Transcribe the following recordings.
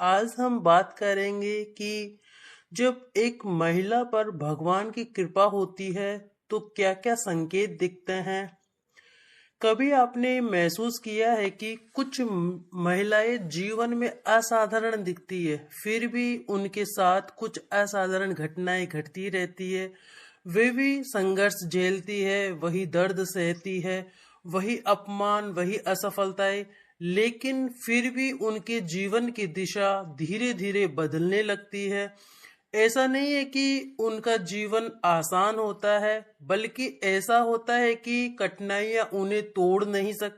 आज हम बात करेंगे कि जब एक महिला पर भगवान की कृपा होती है तो क्या-क्या संकेत दिखते हैं। कभी आपने महसूस किया है कि कुछ महिलाएं जीवन में असाधारण दिखती है, फिर भी उनके साथ कुछ असाधारण घटनाएं घटती रहती है। वे भी संघर्ष झेलती है, वही दर्द सहती है, वही अपमान, वही असफलताएं, लेकिन फिर भी उनके जीवन की दिशा धीरे धीरे बदलने लगती है। ऐसा नहीं है कि उनका जीवन आसान होता है, बल्कि ऐसा होता है कि कठिनाइयां उन्हें तोड़ नहीं सक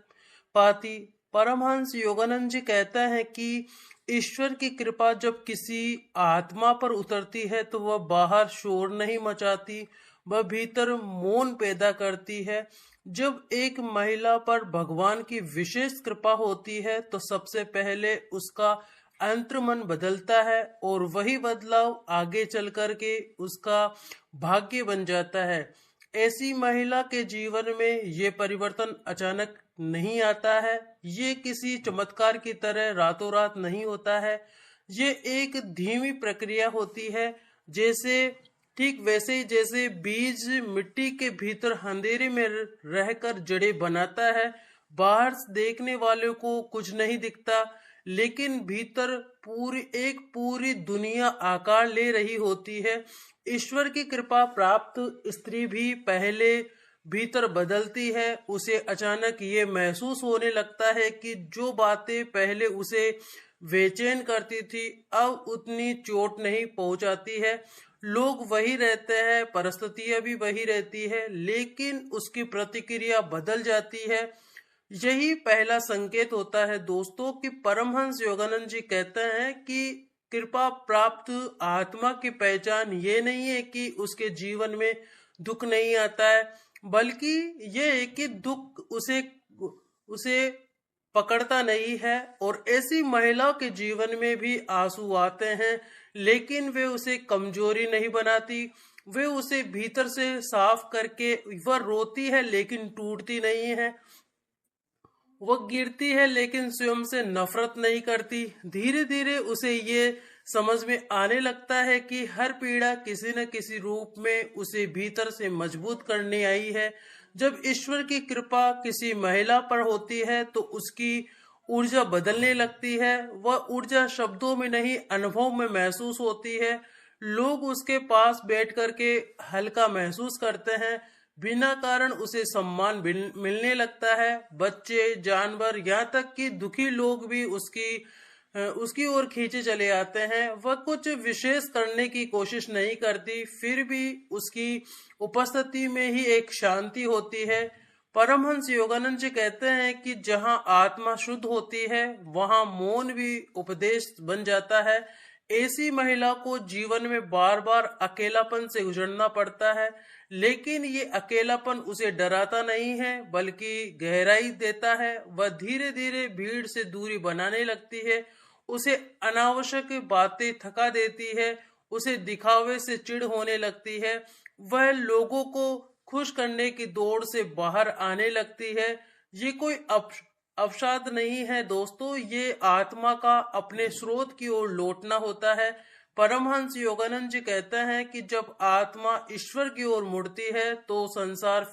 पाती। परमहंस योगानंद जी कहता है कि ईश्वर की कृपा जब किसी आत्मा पर उतरती है तो वह बाहर शोर नहीं मचाती, वह भीतर मौन पैदा करती है। जब एक महिला पर भगवान की विशेष कृपा होती है तो सबसे पहले उसका अंतर्मन बदलता है और वही बदलाव आगे चल कर के उसका भाग्य बन जाता है। ऐसी महिला के जीवन में ये परिवर्तन अचानक नहीं आता है, ये किसी चमत्कार की तरह रातों रात नहीं होता है। ये एक धीमी प्रक्रिया होती है, जैसे ठीक वैसे ही जैसे बीज मिट्टी के भीतर अंधेरे में रहकर जड़ें बनाता है। बाहर से देखने वालों को कुछ नहीं दिखता, लेकिन भीतर पूरी दुनिया आकार ले रही होती है। ईश्वर की कृपा प्राप्त स्त्री भी पहले भीतर बदलती है। उसे अचानक ये महसूस होने लगता है कि जो बातें पहले उसे बेचैन करती थी अब उतनी चोट नहीं पहुंचाती है। लोग वही रहते हैं, परिस्थितियां भी वही रहती है, लेकिन उसकी प्रतिक्रिया बदल जाती है। यही पहला संकेत होता है दोस्तों कि परमहंस योगानंद जी कहते हैं कि कृपा प्राप्त आत्मा की पहचान ये नहीं है कि उसके जीवन में दुख नहीं आता है, बल्कि ये है कि दुख उसे उसे पकड़ता नहीं है। और ऐसी महिला के जीवन में भी आंसू आते हैं, लेकिन वे उसे कमजोरी नहीं बनाती, वे उसे भीतर से साफ करके वह रोती है लेकिन टूटती नहीं है। वह गिरती है लेकिन स्वयं से नफरत नहीं करती। धीरे धीरे उसे ये समझ में आने लगता है कि हर पीड़ा किसी न किसी रूप में उसे भीतर से मजबूत करने आई है। जब ईश्वर की कृपा किसी महिला पर होती है तो उसकी ऊर्जा बदलने लगती है। वह ऊर्जा शब्दों में नहीं, अनुभव में महसूस होती है। लोग उसके पास बैठ करके हल्का महसूस करते हैं, बिना कारण उसे सम्मान मिलने लगता है। बच्चे, जानवर, यहाँ तक कि दुखी लोग भी उसकी ओर खींचे चले आते हैं। वह कुछ विशेष करने की कोशिश नहीं करती, फिर भी उसकी उपस्थिति में ही एक शांति होती है। परमहंस योगानंद जी कहते हैं कि जहाँ आत्मा शुद्ध होती है वहाँ मौन भी उपदेश बन जाता है। ऐसी महिला को जीवन में बार बार अकेलापन से गुजरना पड़ता है, लेकिन ये अकेलापन उसे डराता नहीं है बल्कि गहराई देता है। वह धीरे धीरे भीड़ से दूरी बनाने लगती है, उसे अनावश्यक बातें थका देती है, उसे दिखावे से चिढ़ होने लगती है। वह लोगों को खुश करने की दौड़ से बाहर आने लगती है। ये कोई अवसाद नहीं है दोस्तों, ये आत्मा का अपने स्रोत की ओर लौटना होता है। परमहंस योगानंद जी कहते हैं कि जब आत्मा ईश्वर की ओर मुड़ती है तो संसार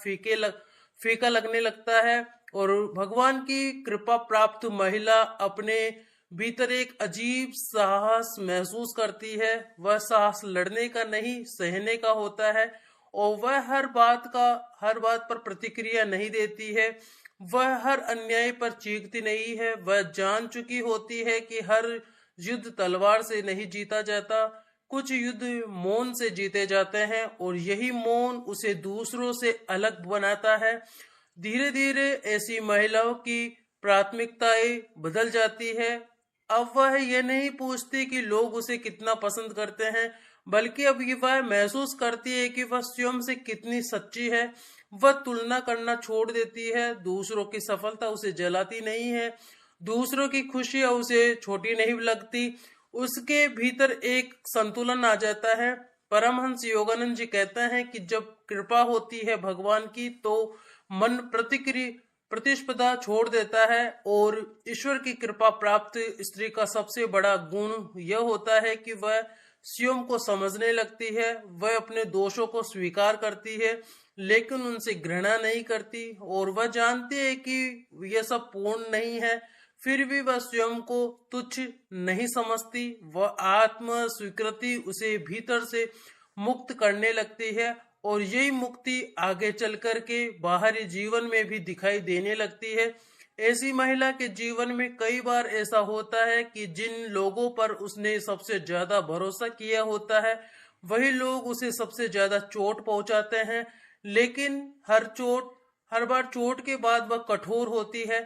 फीका लगने लगता है और भगवान की कृपा प्राप्त महिला अपने भीतर एक अजीब साहस महसूस करती है। वह साहस लड़ने का नहीं, सहने का होता है। और वह हर बात पर प्रतिक्रिया नहीं देती है, वह हर अन्याय पर चीखती नहीं है। वह जान चुकी होती है कि हर युद्ध तलवार से नहीं जीता जाता, कुछ युद्ध मौन से जीते जाते हैं, और यही मौन उसे दूसरों से अलग बनाता है। धीरे धीरे ऐसी महिलाओं की प्राथमिकताएं बदल जाती है। अब वह ये नहीं पूछती कि लोग उसे कितना पसंद करते हैं, बल्कि अब ये वह महसूस करती है कि वह स्वयं से कितनी सच्ची है। वह तुलना करना छोड़ देती है, दूसरों की सफलता उसे जलाती नहीं है, दूसरों की खुशियां उसे छोटी नहीं लगती। उसके भीतर एक संतुलन आ जाता है। परमहंस योगानंद जी कहते हैं कि जब कृपा होती है भगवान की तो मन प्रतिस्पर्धा छोड़ देता है। और ईश्वर की कृपा प्राप्त स्त्री का सबसे बड़ा गुण यह होता है कि वह स्वयं को समझने लगती है। वह अपने दोषों को स्वीकार करती है लेकिन उनसे घृणा नहीं करती, और वह जानती है कि यह सब पूर्ण नहीं है, फिर भी वह स्वयं को तुच्छ नहीं समझती। वह आत्म स्वीकृति उसे भीतर से मुक्त करने लगती है, और यही मुक्ति आगे चल कर के बाहरी जीवन में भी दिखाई देने लगती है। ऐसी महिला के जीवन में कई बार ऐसा होता है कि जिन लोगों पर उसने सबसे ज्यादा भरोसा किया होता है वही लोग उसे सबसे ज्यादा चोट पहुंचाते हैं। लेकिन हर बार चोट के बाद वह कठोर होती है,